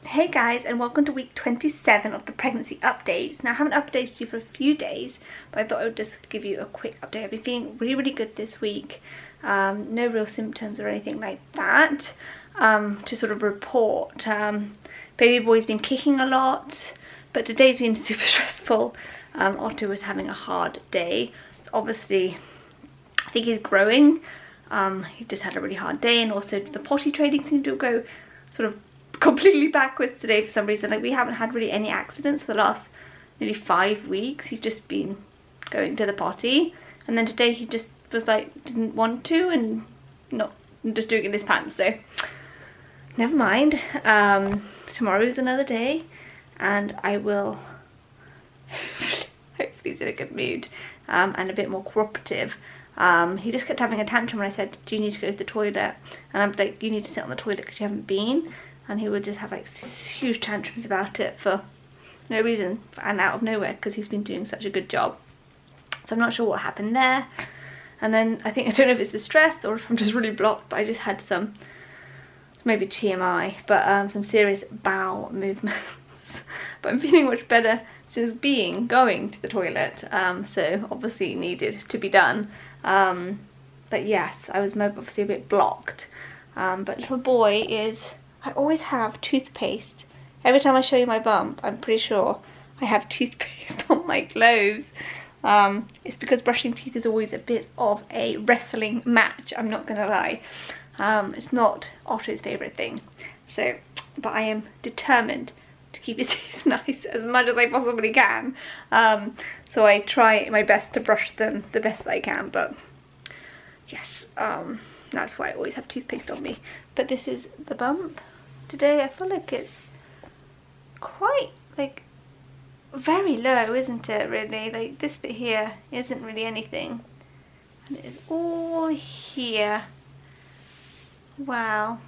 Hey guys, and welcome to week 27 of the pregnancy updates. Now I haven't updated you for a few days, but I thought I would just give you a quick update. I've been feeling really good this week. No real symptoms or anything like that to sort of report. Baby boy's been kicking a lot, but today's been super stressful. Otto was having a hard day. So obviously, I think he's growing. He just had a really hard day, and also the potty training seemed to go sort of completely backwards today for some reason. Like, we haven't had really any accidents for the last nearly 5 weeks. He's just been going to the potty, and then today he just was like didn't want to and not just doing it in his pants. So never mind. Tomorrow is another day, and I will hopefully he's in a good mood and a bit more cooperative. He just kept having a tantrum when I said, do you need to go to the toilet? And I'm like, you need to sit on the toilet because you haven't been. And he would just have like huge tantrums about it for no reason and out of nowhere, because he's been doing such a good job. So I'm not sure what happened there. And then I don't know if it's the stress or if I'm just really blocked, but I just had some, maybe TMI, but some serious bowel movements. But I'm feeling much better since going to the toilet, so obviously needed to be done. But yes, I was obviously a bit blocked. But little boy is, I always have toothpaste. Every time I show you my bump, I'm pretty sure I have toothpaste on my clothes. It's because brushing teeth is always a bit of a wrestling match, I'm not gonna lie. It's not Otto's favourite thing. So, but I am determined to keep his teeth nice as much as I possibly can. So I try my best to brush them the best that I can, but yes, that's why I always have toothpaste on me. But this is the bump. Today I feel like it's quite, like, very low, isn't it, really? Like, this bit here isn't really anything. And it is all here. Wow.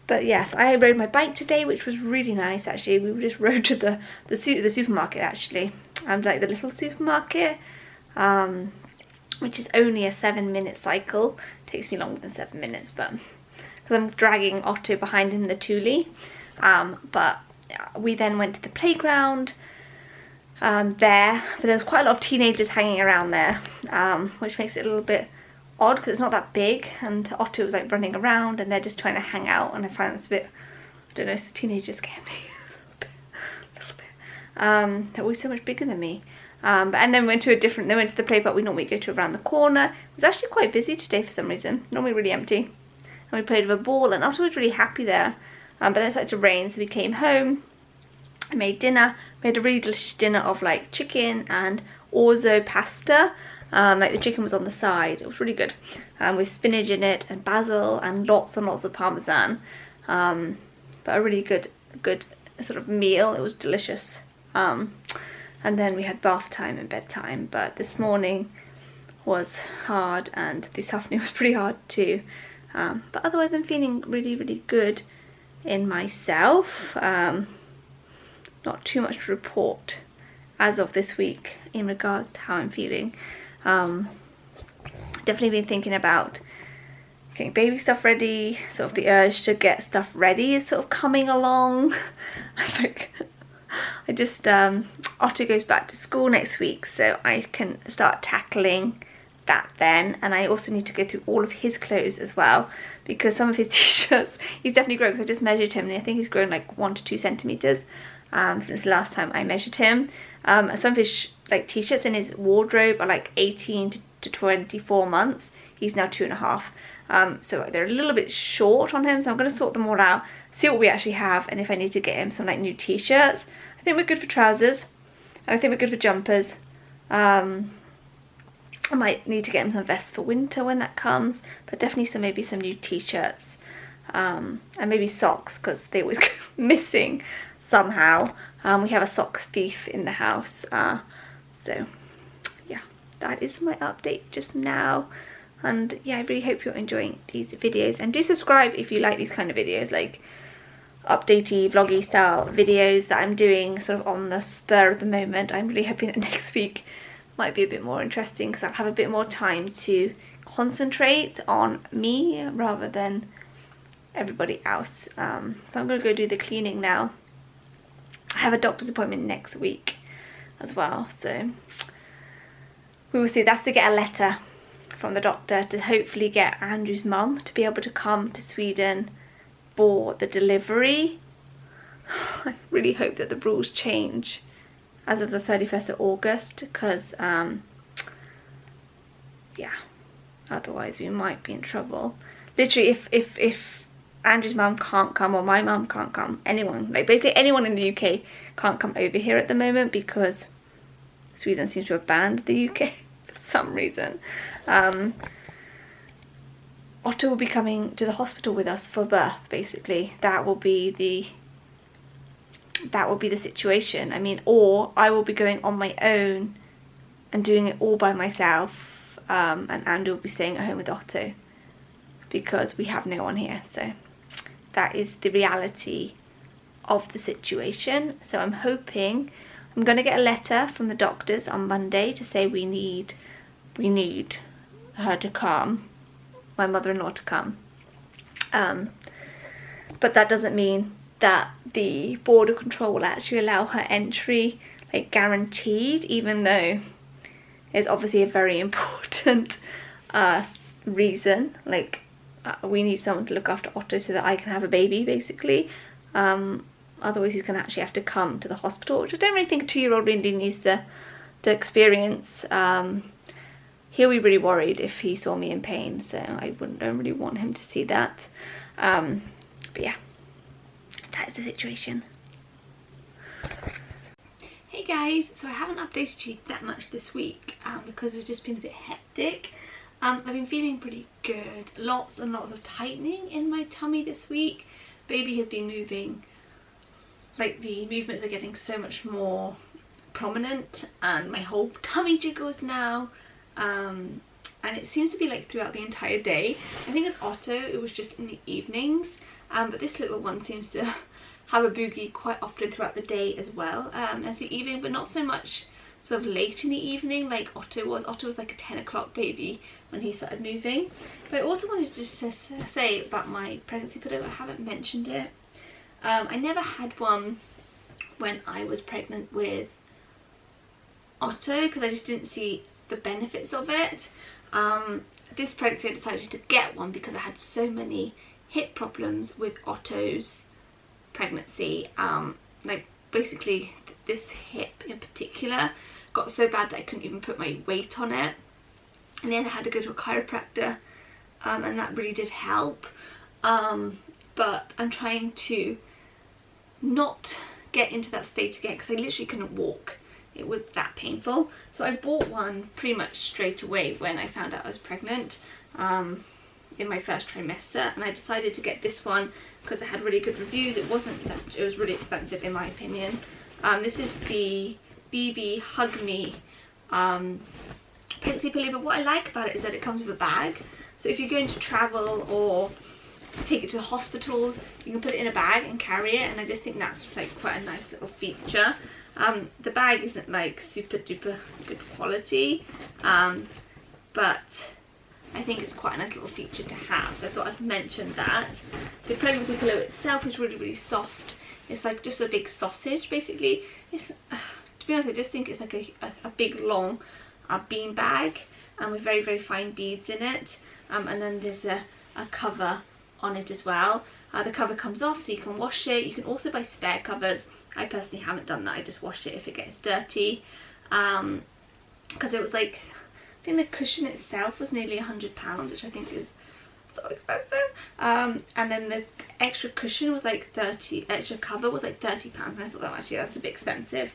But yes, I rode my bike today, which was really nice actually. We just rode to the supermarket actually. Like the little supermarket, which is only a 7-minute cycle. It takes me longer than 7 minutes, but because I'm dragging Otto behind in the Thule. But we then went to the playground there, but there was quite a lot of teenagers hanging around there, which makes it a little bit odd because it's not that big, and Otto was like running around and they're just trying to hang out, and I find that's a bit, I don't know, the teenagers scare me a little bit. They're always so much bigger than me. And then they went to the play park we normally go to around the corner. It was actually quite busy today for some reason, normally really empty. And we played with a ball, and Otto was really happy there. But then it started to rain, so we came home. I made dinner. We had a really delicious dinner of like chicken and orzo pasta. Like the chicken was on the side. It was really good. With spinach in it and basil and lots of parmesan. But a really good sort of meal. It was delicious. And then we had bath time and bedtime. But this morning was hard, and this afternoon was pretty hard too. But otherwise I'm feeling really good in myself. Not too much to report as of this week in regards to how I'm feeling. Definitely been thinking about getting baby stuff ready. Sort of the urge to get stuff ready is sort of coming along. I think I just Otto goes back to school next week, so I can start tackling that then. And I also need to go through all of his clothes as well, because some of his t-shirts, he's definitely grown, because I just measured him and I think he's grown like 1 to 2 centimeters since the last time I measured him. Some of his like t-shirts in his wardrobe are like 18 to 24 months. He's now 2.5, so they're a little bit short on him, so I'm going to sort them all out, see what we actually have, and if I need to get him some like new t-shirts. I think we're good for trousers, and I think we're good for jumpers. I might need to get him some vests for winter when that comes, but definitely maybe some new t-shirts, and maybe socks, because they always go missing somehow. We have a sock thief in the house, so yeah, that is my update just now. And yeah, I really hope you're enjoying these videos, and do subscribe if you like these kind of videos, like updatey vloggy style videos that I'm doing sort of on the spur of the moment. I'm really hoping that next week might be a bit more interesting, because I'll have a bit more time to concentrate on me rather than everybody else. So I'm gonna go do the cleaning now. I have a doctor's appointment next week as well, so we will see. That's to get a letter from the doctor to hopefully get Andrew's mum to be able to come to Sweden for the delivery. I really hope that the rules change as of the 31st of August, because yeah, otherwise we might be in trouble. Literally, if Andrew's mum can't come, or my mum can't come, anyone, like basically anyone in the UK can't come over here at the moment, because Sweden seems to have banned the UK for some reason. Otto will be coming to the hospital with us for birth, basically. That will be the situation. I mean, or I will be going on my own and doing it all by myself, and Andrew will be staying at home with Otto, because we have no one here. So that is the reality of the situation. So I'm hoping, I'm going to get a letter from the doctors on Monday to say we need her to come, my mother-in-law to come. But that doesn't mean that the border control will actually allow her entry, like guaranteed, even though it's obviously a very important reason. Like we need someone to look after Otto so that I can have a baby, basically. Otherwise he's going to actually have to come to the hospital, which I don't really think a 2-year-old really needs to experience. He'll be really worried if he saw me in pain, so I don't really want him to see that. But yeah, that is the situation. Hey guys, so I haven't updated you that much this week because we've just been a bit hectic. I've been feeling pretty good. Lots and lots of tightening in my tummy this week. Baby has been moving, like the movements are getting so much more prominent, and my whole tummy jiggles now. And it seems to be like throughout the entire day. I think with Otto it was just in the evenings, but this little one seems to have a boogie quite often throughout the day as well as the evening, but not so much sort of late in the evening like Otto was. Otto was like a 10 o'clock baby when he started moving. But I also wanted to just say about my pregnancy pillow, I haven't mentioned it. I never had one when I was pregnant with Otto because I just didn't see the benefits of it. This pregnancy I decided to get one because I had so many hip problems with Otto's pregnancy. Like basically this hip in particular got so bad that I couldn't even put my weight on it, and then I had to go to a chiropractor, and that really did help. But I'm trying to not get into that state again because I literally couldn't walk. It was that painful. So I bought one pretty much straight away when I found out I was pregnant, in my first trimester, and I decided to get this one because it had really good reviews. It was really expensive in my opinion. This is the BB Hug Me pregnancy pillow, but what I like about it is that it comes with a bag. So if you're going to travel or take it to the hospital, you can put it in a bag and carry it, and I just think that's like quite a nice little feature. The bag isn't like super duper good quality, but I think it's quite a nice little feature to have, so I thought I'd mention that. The pregnancy pillow itself is really, really soft. It's like just a big sausage, basically. It's, to be honest, I just think it's like a big long bean bag, with very, very fine beads in it. And then there's a cover on it as well. The cover comes off so you can wash it. You can also buy spare covers. I personally haven't done that. I just wash it if it gets dirty. Because it was like, I think the cushion itself was nearly £100, which I think is so expensive. And then the extra cushion was like extra cover was like £30, and I thought, oh, actually that's a bit expensive.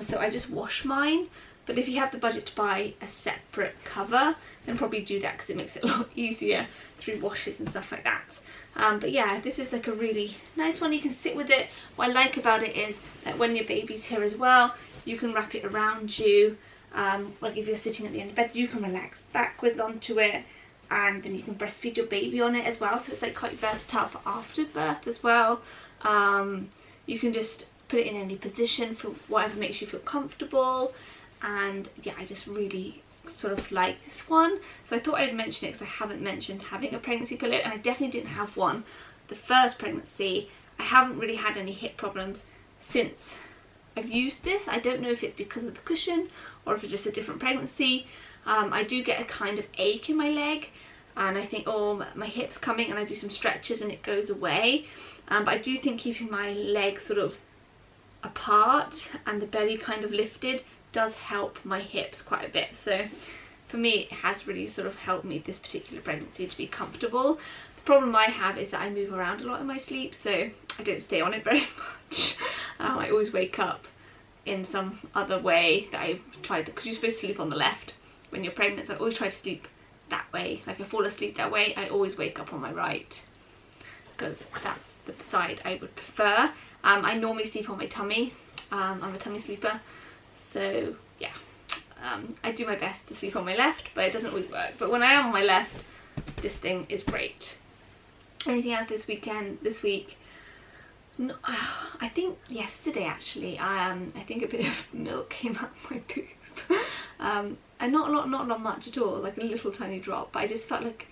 So I just wash mine. But if you have the budget to buy a separate cover, then probably do that because it makes it a lot easier through washes and stuff like that. But yeah, this is like a really nice one. You can sit with it. What I like about it is that when your baby's here as well, you can wrap it around you. Like if you're sitting at the end of bed, you can relax backwards onto it, and then you can breastfeed your baby on it as well. So it's like quite versatile for after birth as well. You can just put it in any position for whatever makes you feel comfortable. And yeah, I just really sort of like this one, so I thought I'd mention it because I haven't mentioned having a pregnancy pillow, and I definitely didn't have one the first pregnancy, I haven't really had any hip problems since I've used this. I don't know if it's because of the cushion or if it's just a different pregnancy. I do get a kind of ache in my leg, and I think, oh, my hip's coming, and I do some stretches and it goes away. But I do think keeping my legs sort of apart and the belly kind of lifted does help my hips quite a bit. So for me, it has really sort of helped me this particular pregnancy to be comfortable. The problem I have is that I move around a lot in my sleep, so I don't stay on it very much. I always wake up in some other way that I tried to, because you're supposed to sleep on the left when you're pregnant, so I always try to sleep that way. Like I fall asleep that way, I always wake up on my right, because that's the side I would prefer. I normally sleep on my tummy. I'm a tummy sleeper, so yeah. I do my best to sleep on my left, but it doesn't always work. But when I am on my left, this thing is great. Anything else this week? No, I think yesterday actually, I think a bit of milk came out my boob. And not a lot much at all, like a little tiny drop, but I just felt like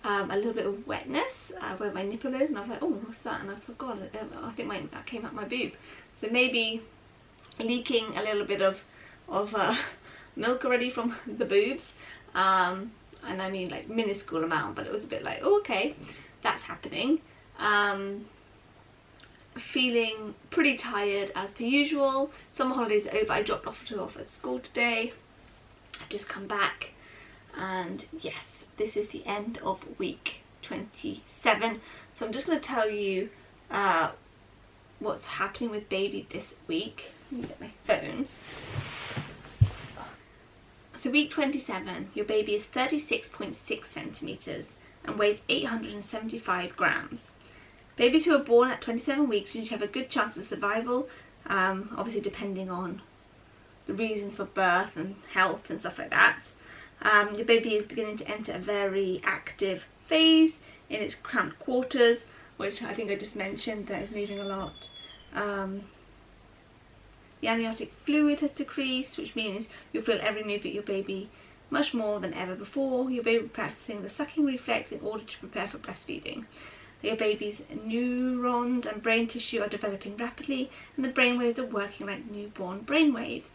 a little bit of wetness where my nipple is, and I was like, oh, what's that? And I thought, God, I think that came out my boob. So maybe leaking a little bit of milk already from the boobs, and I mean like minuscule amount, but it was a bit like, oh, okay, that's happening. Feeling pretty tired as per usual. Summer holidays are over. I dropped off at school today. I've just come back, and yes, this is the end of week 27. So I'm just going to tell you what's happening with baby this week. Let me get my phone. So week 27, your baby is 36.6 centimetres and weighs 875 grams. Babies who are born at 27 weeks usually have a good chance of survival, obviously depending on the reasons for birth and health and stuff like that. Your baby is beginning to enter a very active phase in its cramped quarters, which I think I just mentioned, that is moving a lot. The amniotic fluid has decreased, which means you'll feel every move of your baby much more than ever before. Your baby will be practicing the sucking reflex in order to prepare for breastfeeding. Your baby's neurons and brain tissue are developing rapidly, and the brainwaves are working like newborn brainwaves.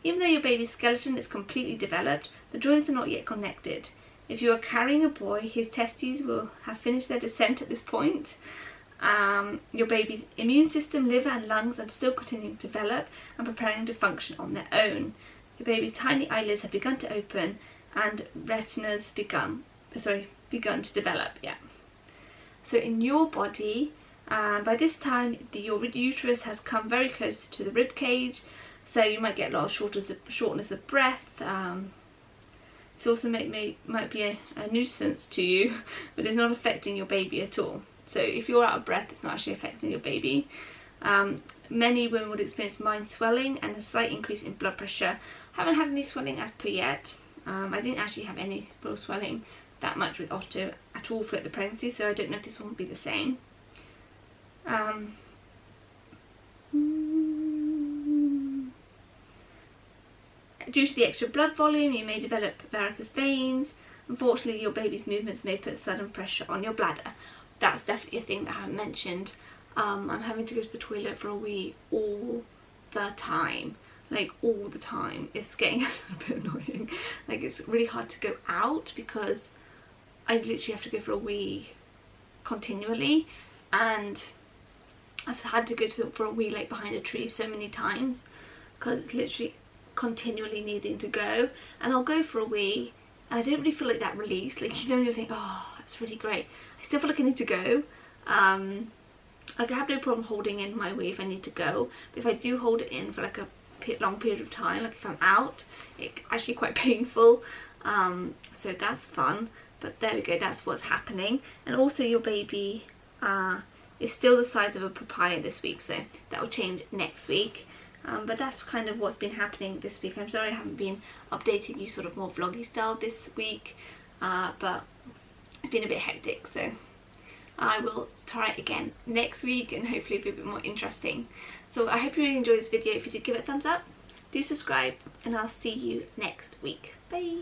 Even though your baby's skeleton is completely developed, the joints are not yet connected. If you are carrying a boy, his testes will have finished their descent at this point. Your baby's immune system, liver and lungs are still continuing to develop and preparing to function on their own. Your baby's tiny eyelids have begun to open and retina's begun to develop. Yeah. So in your body, by this time your uterus has come very close to the rib cage, so you might get a lot of shortness of breath. This also might be a nuisance to you, but it's not affecting your baby at all. So if you're out of breath, it's not actually affecting your baby. Many women would experience mind swelling and a slight increase in blood pressure. I haven't had any swelling as per yet. I didn't actually have any real swelling that much with Otto at all throughout the pregnancy, so I don't know if this one will be the same. Due to the extra blood volume, you may develop varicose veins. Unfortunately, your baby's movements may put sudden pressure on your bladder. That's definitely a thing that I haven't mentioned. I'm having to go to the toilet for a wee all the time. Like all the time. It's getting a little bit annoying. Like it's really hard to go out because I literally have to go for a wee continually, and I've had to go for a wee like behind a tree so many times because it's literally continually needing to go. And I'll go for a wee and I don't really feel like that release. Like, you know, you think, oh, that's really great. I still feel like I need to go. Like I have no problem holding in my wee if I need to go, but if I do hold it in for like a long period of time, like if I'm out, it's actually quite painful. So that's fun. But there we go, that's what's happening. And also your baby is still the size of a papaya this week, so that will change next week. But that's kind of what's been happening this week. I'm sorry I haven't been updating you sort of more vloggy style this week, but it's been a bit hectic, so I will try it again next week and hopefully it'll be a bit more interesting. So I hope you really enjoyed this video. If you did, give it a thumbs up, do subscribe, and I'll see you next week. Bye!